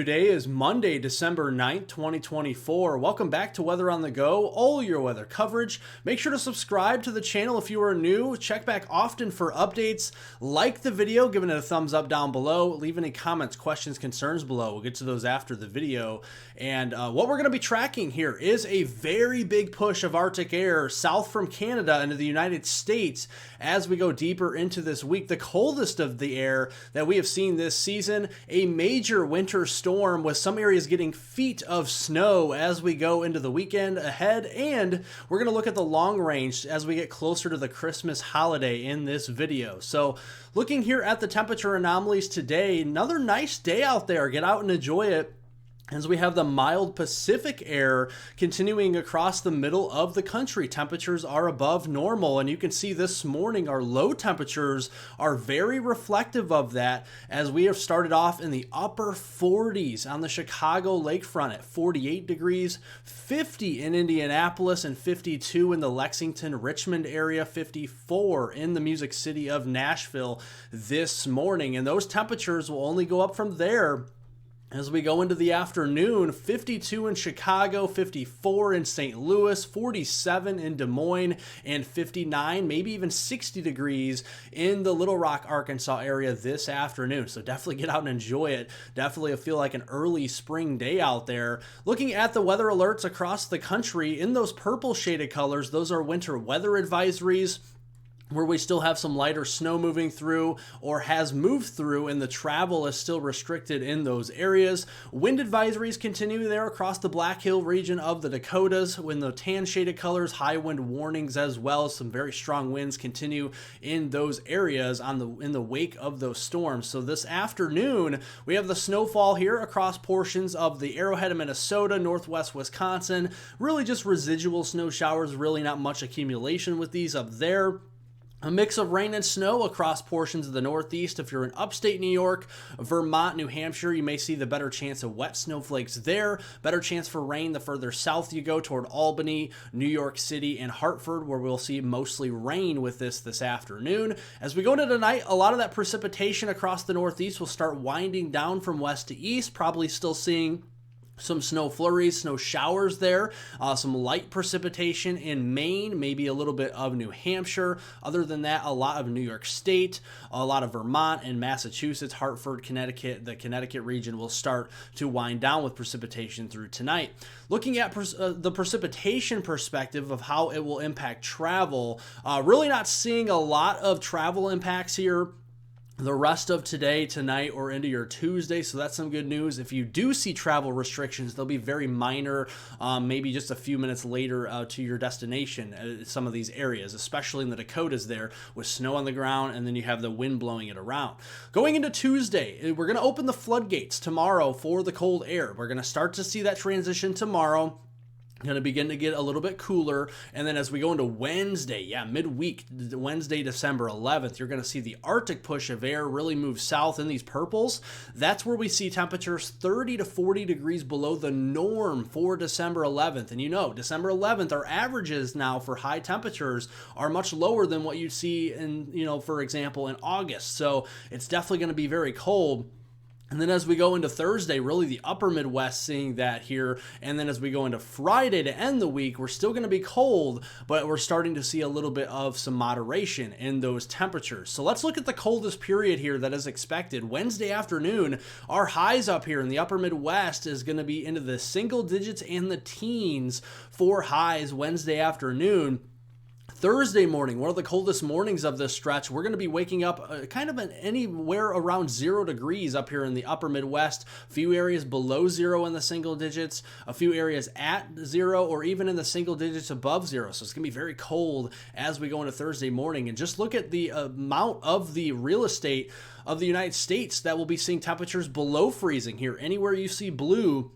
Today is Monday, December 9th, 2024. Welcome back to Weather on the Go, all your weather coverage. Make sure to subscribe to the channel if you are new. Check back often for updates. Like the video, giving it a thumbs up down below. Leave any comments, questions, concerns below. We'll get to those after the video. And what we're going to be tracking here is a very big push of Arctic air south from Canada into the United States as we go deeper into this week. The coldest of the air that we have seen this season, a major winter storm with some areas getting feet of snow as we go into the weekend ahead. And we're going to look at the long range as we get closer to the Christmas holiday in this video. So looking here at the temperature anomalies today, another nice day out there. Get out and enjoy it, as we have the mild Pacific air continuing across the middle of the country. Temperatures are above normal, and you can see this morning our low temperatures are very reflective of that, as we have started off in the upper 40s on the Chicago lakefront at 48 degrees, 50 in Indianapolis, and 52 in the Lexington, Richmond area, 54 in the Music City of Nashville this morning. And those temperatures will only go up from there as we go into the afternoon. 52 in Chicago, 54 in St. Louis, 47 in Des Moines, and 59, maybe even 60 degrees in the Little Rock, Arkansas area this afternoon. So definitely get out and enjoy it. Definitely feel like an early spring day out there. Looking at the weather alerts across the country, in those purple shaded colors, those are winter weather advisories, where we still have some lighter snow moving through or has moved through, and the travel is still restricted in those areas. Wind advisories continue there across the Black Hill region of the Dakotas. In the tan shaded colors, high wind warnings as well. Some very strong winds continue in those areas in the wake of those storms. So this afternoon, we have the snowfall here across portions of the Arrowhead of Minnesota, northwest Wisconsin. Really just residual snow showers, really not much accumulation with these up there. A mix of rain and snow across portions of the Northeast. If you're in upstate New York, Vermont, New Hampshire, you may see the better chance of wet snowflakes there. Better chance for rain the further south you go toward Albany, New York City, and Hartford, where we'll see mostly rain with this afternoon. As we go into tonight, a lot of that precipitation across the Northeast will start winding down from west to east, probably still seeing some snow flurries, snow showers there, some light precipitation in Maine, maybe a little bit of New Hampshire. Other than that, a lot of New York State, a lot of Vermont and Massachusetts, Hartford, Connecticut. The Connecticut region will start to wind down with precipitation through tonight. Looking at the precipitation perspective of how it will impact travel, really not seeing a lot of travel impacts here the rest of today, tonight, or into your Tuesday. So that's some good news. If you do see travel restrictions, they'll be very minor, maybe just a few minutes later to your destination, some of these areas, especially in the Dakotas there with snow on the ground, and then you have the wind blowing it around. Going into Tuesday, we're going to open the floodgates tomorrow for the cold air. We're going to start to see that transition tomorrow. Going to begin to get a little bit cooler, and then as we go into Wednesday, midweek, Wednesday, December 11th, you're going to see the Arctic push of air really move south in these purples. That's where we see temperatures 30 to 40 degrees below the norm for December 11th. And you know, December 11th, our averages now for high temperatures are much lower than what you see in, for example, in August. So it's definitely going to be very cold. And then as we go into Thursday, really the upper Midwest seeing that here. And then as we go into Friday to end the week, we're still going to be cold, but we're starting to see a little bit of some moderation in those temperatures. So let's look at the coldest period here that is expected. Wednesday afternoon, our highs up here in the upper Midwest is going to be into the single digits and the teens for highs Wednesday afternoon. Thursday morning, one of the coldest mornings of this stretch, we're going to be waking up kind of anywhere around 0 degrees up here in the upper Midwest. A few areas below 0 in the single digits, a few areas at 0 or even in the single digits above 0. So it's going to be very cold as we go into Thursday morning. And just look at the amount of the real estate of the United States that will be seeing temperatures below freezing here. Anywhere you see blue,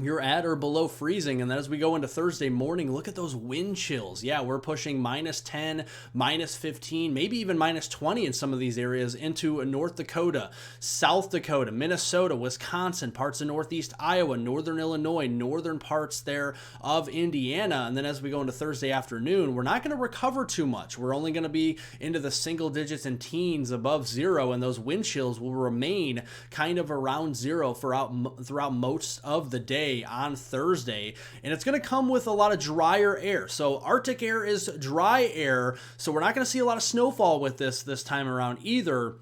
you're at or below freezing. And then as we go into Thursday morning, look at those wind chills. Yeah, we're pushing -10, -15, maybe even -20 in some of these areas into North Dakota, South Dakota, Minnesota, Wisconsin, parts of Northeast Iowa, Northern Illinois, northern parts there of Indiana. And then as we go into Thursday afternoon, we're not going to recover too much. We're only going to be into the single digits and teens above zero, and those wind chills will remain kind of around zero throughout most of the day on Thursday, and it's going to come with a lot of drier air. So Arctic air is dry air, so we're not going to see a lot of snowfall with this time around either.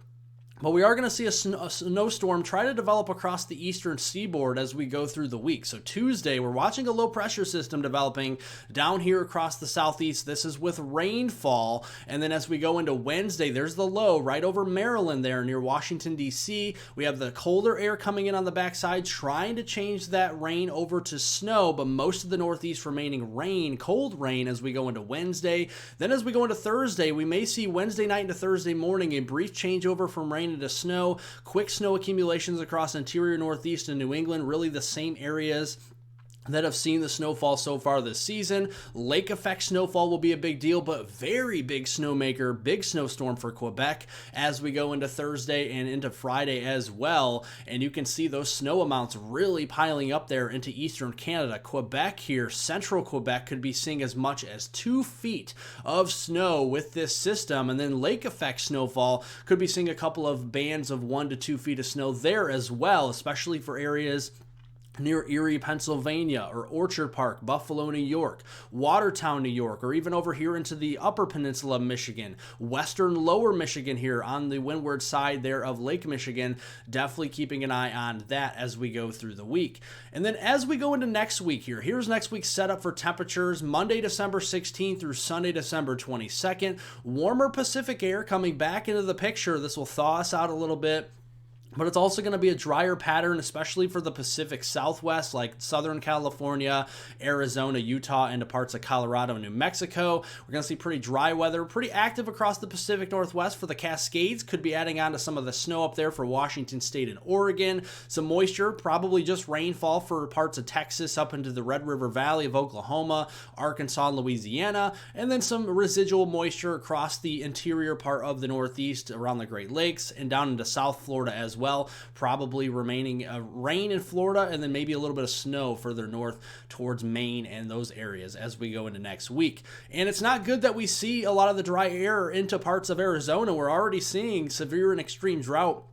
But we are going to see a snowstorm try to develop across the eastern seaboard as we go through the week. So Tuesday, we're watching a low pressure system developing down here across the southeast. This is with rainfall. And then as we go into Wednesday, there's the low right over Maryland there near Washington, D.C. We have the colder air coming in on the backside, trying to change that rain over to snow, but most of the northeast remaining rain, cold rain as we go into Wednesday. Then as we go into Thursday, we may see Wednesday night into Thursday morning a brief changeover from rain into snow, quick snow accumulations across interior Northeast and New England, really the same areas that have seen the snowfall so far this season. Lake effect snowfall will be a big deal, but very big snowmaker, big snowstorm for Quebec as we go into Thursday and into Friday as well. And you can see those snow amounts really piling up there into eastern Canada. Quebec here, central Quebec, could be seeing as much as 2 feet of snow with this system. And then lake effect snowfall could be seeing a couple of bands of 1 to 2 feet of snow there as well, especially for areas near Erie, Pennsylvania, or Orchard Park, Buffalo, New York, Watertown, New York, or even over here into the upper peninsula of Michigan, western lower Michigan here on the windward side there of Lake Michigan. Definitely keeping an eye on that as we go through the week. And then as we go into next week here's next week's setup for temperatures. Monday, December 16th through Sunday, December 22nd. Warmer Pacific air coming back into the picture. This will thaw us out a little bit. But it's also going to be a drier pattern, especially for the Pacific Southwest, like Southern California, Arizona, Utah, and parts of Colorado and New Mexico. We're going to see pretty dry weather, pretty active across the Pacific Northwest for the Cascades. Could be adding on to some of the snow up there for Washington State and Oregon. Some moisture, probably just rainfall for parts of Texas up into the Red River Valley of Oklahoma, Arkansas, and Louisiana. And then some residual moisture across the interior part of the Northeast around the Great Lakes and down into South Florida as well. Probably remaining rain in Florida, and then maybe a little bit of snow further north towards Maine and those areas as we go into next week. And it's not good that we see a lot of the dry air into parts of Arizona. We're already seeing severe and extreme drought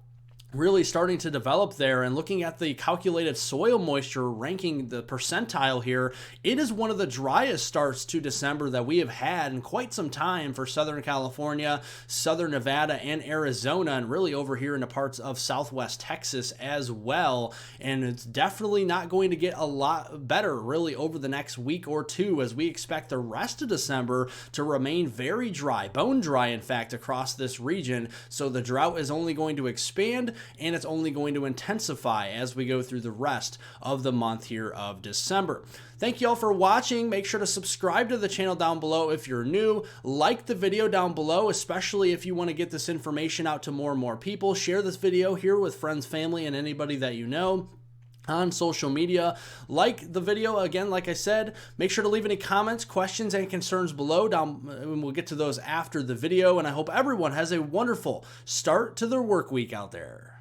really starting to develop there. And looking at the calculated soil moisture ranking, the percentile here, it is one of the driest starts to December that we have had in quite some time for Southern California, Southern Nevada, and Arizona, and really over here into parts of Southwest Texas as well. And it's definitely not going to get a lot better really over the next week or two, as we expect the rest of December to remain very dry, bone dry in fact, across this region. So the drought is only going to expand, and it's only going to intensify as we go through the rest of the month here of December. Thank you all for watching. Make sure to subscribe to the channel down below if you're new. Like the video down below, especially if you want to get this information out to more and more people. Share this video here with friends, family, and anybody that you know on social media. Like the video, again, like I said. Make sure to leave any comments, questions, and concerns below down, and we'll get to those after the video. And I hope everyone has a wonderful start to their work week out there.